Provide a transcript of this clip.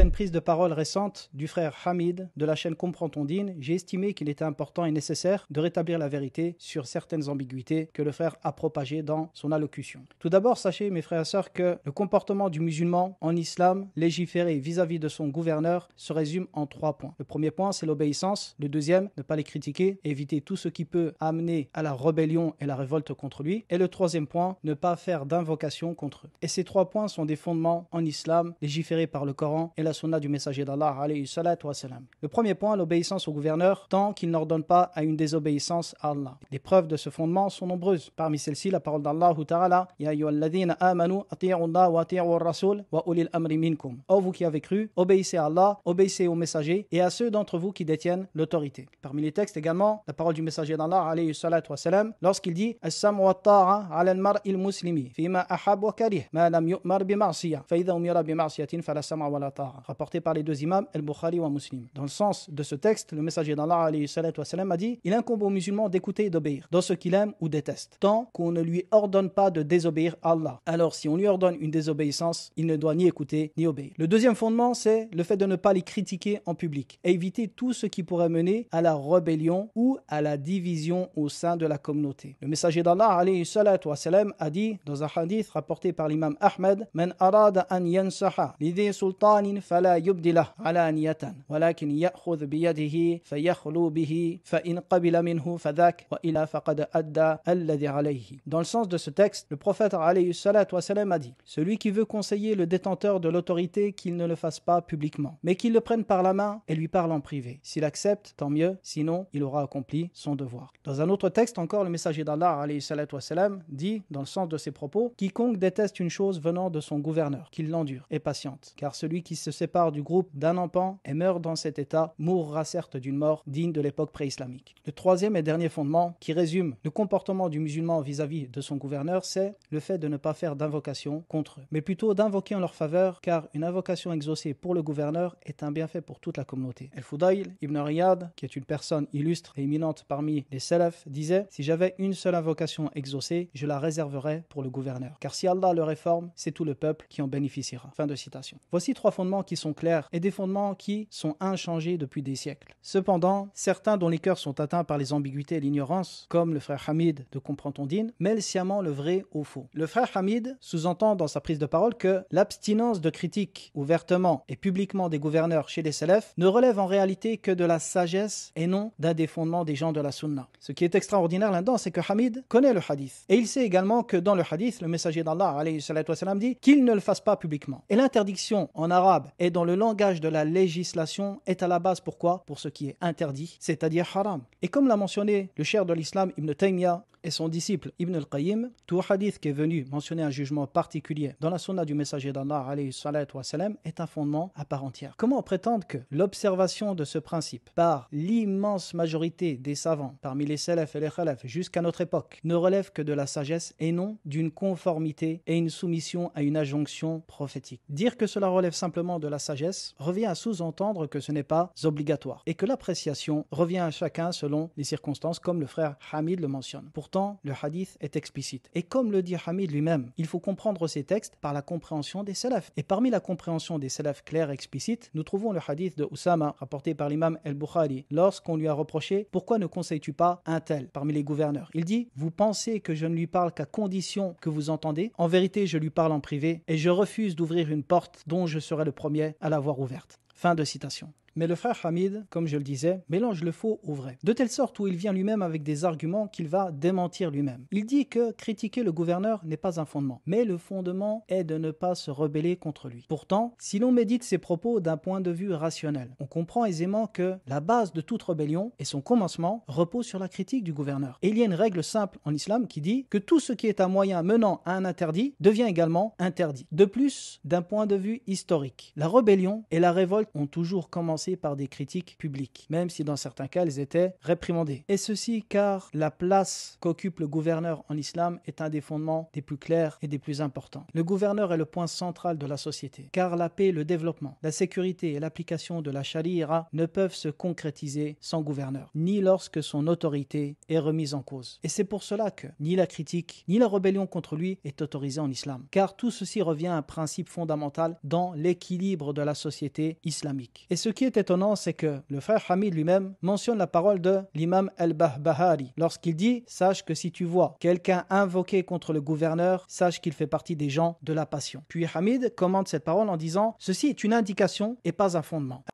à une prise de parole récente du frère Hamid de la chaîne Comprends ton dîn, j'ai estimé qu'il était important et nécessaire de rétablir la vérité sur certaines ambiguïtés que le frère a propagées dans son allocution. Tout d'abord, sachez, mes frères et sœurs, que le comportement du musulman en islam, légiféré vis-à-vis de son gouverneur, se résume en 3 points. Le premier point, c'est l'obéissance. Le deuxième, ne pas les critiquer, éviter tout ce qui peut amener à la rébellion et la révolte contre lui. Et le troisième point, ne pas faire d'invocation contre eux. Et ces 3 points sont des fondements en islam, légiférés par le Coran et la sunna du messager d'Allah, alayhi salatu wa salam. Le premier point, l'obéissance au gouverneur, tant qu'il n'ordonne pas à une désobéissance à Allah. Les preuves de ce fondement sont nombreuses. Parmi celles-ci, la parole d'Allah Ta'ala, Ya ayyuhalladhina amanu ati'u Allah wa ati'u ar-rasul wa ulil amri minkum. Ô vous qui avez cru, obéissez à Allah, obéissez aux messagers et à ceux d'entre vous qui détiennent l'autorité. Parmi les textes également, la parole du messager d'Allah, alayhi salatu wa salam, lorsqu'il dit As-sam'u wa ta'a 'ala al-mar'i al-muslimi fima ahab wa karih ma lam yu'mar bi ma'siyah fa idha umira bi ma'siyatin fala sam'a wa la ta'a. Rapporté par les 2 imams Al-Bukhari wa Muslim. Dans le sens de ce texte, le messager d'Allah, alayhi salatu wa salam, a dit il incombe aux musulmans d'écouter et d'obéir dans ce qu'il aime ou déteste, tant qu'on ne lui ordonne pas de désobéir à Allah. Alors si on lui ordonne une désobéissance, il ne doit ni écouter ni obéir. Le deuxième fondement, c'est le fait de ne pas les critiquer en public et éviter tout ce qui pourrait mener à la rébellion ou à la division au sein de la communauté. Le messager d'Allah, alayhi salatu wa salam, a dit dans un hadith rapporté par l'imam Ahmed Man arada an yansaha lidhi sultanin fala yubdilah alaniyatan walakin ya'khudh biyadihi fayakhlu bihi fa in qabila minhu fadhak wa ila faqad adda alladhi alayhi. Dans le sens de ce texte, le prophète alayhi salatu wa salam a dit celui qui veut conseiller le détenteur de l'autorité, qu'il ne le fasse pas publiquement, mais qu'il le prenne par la main et lui parle en privé. S'il accepte, tant mieux, sinon il aura accompli son devoir. Dans un autre texte encore, le messager d'Allah alayhi salatu wa salam dit dans le sens de ses propos quiconque déteste une chose venant de son gouverneur, qu'il l'endure et patiente, car celui qui se sépare du groupe d'un enfant et meurt dans cet état mourra certes d'une mort digne de l'époque préislamique. Le troisième et dernier fondement qui résume le comportement du musulman vis-à-vis de son gouverneur, c'est le fait de ne pas faire d'invocation contre eux, mais plutôt d'invoquer en leur faveur, car une invocation exaucée pour le gouverneur est un bienfait pour toute la communauté. Al-Fudayl ibn Riyad, qui est une personne illustre et éminente parmi les salafs, disait si j'avais une seule invocation exaucée, je la réserverais pour le gouverneur, car si Allah le réforme, c'est tout le peuple qui en bénéficiera. Fin de citation. Voici 3 fondements qui sont clairs et des fondements qui sont inchangés depuis des siècles. Cependant, certains dont les cœurs sont atteints par les ambiguïtés et l'ignorance, comme le frère Hamid de Comprends ton dîn, mêlent sciemment le vrai au faux. Le frère Hamid sous-entend dans sa prise de parole que l'abstinence de critique ouvertement et publiquement des gouverneurs chez les salafs ne relève en réalité que de la sagesse et non d'un des fondements des gens de la sunna. Ce qui est extraordinaire là-dedans, c'est que Hamid connaît le hadith. Et il sait également que dans le hadith, le messager d'Allah alayhi salatu wa salam, dit qu'il ne le fasse pas publiquement. Et l'interdiction en arabe et dans le langage de la législation est à la base pourquoi ? Pour ce qui est interdit, c'est-à-dire haram. Et comme l'a mentionné le cheikh de l'islam Ibn Taymiyyah et son disciple Ibn al-Qayyim, tout hadith qui est venu mentionner un jugement particulier dans la sunna du messager d'Allah alayhi salatu wa salam est un fondement à part entière. Comment prétendre que l'observation de ce principe par l'immense majorité des savants parmi les salafs et les khalafs jusqu'à notre époque ne relève que de la sagesse et non d'une conformité et une soumission à une injonction prophétique? Dire que cela relève simplement de la sagesse revient à sous-entendre que ce n'est pas obligatoire et que l'appréciation revient à chacun selon les circonstances, comme le frère Hamid le mentionne. Pourtant, le hadith est explicite. Et comme le dit Hamid lui-même, il faut comprendre ces textes par la compréhension des salafs. Et parmi la compréhension des salafs clairs et explicites, nous trouvons le hadith de Oussama, rapporté par l'imam Al-Bukhari, lorsqu'on lui a reproché « Pourquoi ne conseilles-tu pas un tel parmi les gouverneurs ?» Il dit « Vous pensez que je ne lui parle qu'à condition que vous entendez ? En vérité, je lui parle en privé et je refuse d'ouvrir une porte dont je serai le premier à l'avoir ouverte. » Fin de citation. Mais le frère Hamid, comme je le disais, mélange le faux au vrai, de telle sorte où il vient lui-même avec des arguments qu'il va démentir lui-même. Il dit que critiquer le gouverneur n'est pas un fondement, mais le fondement est de ne pas se rebeller contre lui. Pourtant, si l'on médite ses propos d'un point de vue rationnel, on comprend aisément que la base de toute rébellion et son commencement repose sur la critique du gouverneur. Et il y a une règle simple en islam qui dit que tout ce qui est un moyen menant à un interdit devient également interdit. De plus, d'un point de vue historique, la rébellion et la révolte ont toujours commencé récompensés par des critiques publiques, même si dans certains cas ils étaient réprimandés. Et ceci car la place qu'occupe le gouverneur en islam est un des fondements des plus clairs et des plus importants. Le gouverneur est le point central de la société, car la paix, le développement, la sécurité et l'application de la charia ne peuvent se concrétiser sans gouverneur, ni lorsque son autorité est remise en cause. Et c'est pour cela que ni la critique, ni la rébellion contre lui est autorisée en islam, car tout ceci revient à un principe fondamental dans l'équilibre de la société islamique. Et ce qui est étonnant, c'est que le frère Hamid lui-même mentionne la parole de l'imam al-Bahbahari lorsqu'il dit « Sache que si tu vois quelqu'un invoqué contre le gouverneur, sache qu'il fait partie des gens de la passion. » Puis Hamid commente cette parole en disant « Ceci est une indication et pas un fondement. »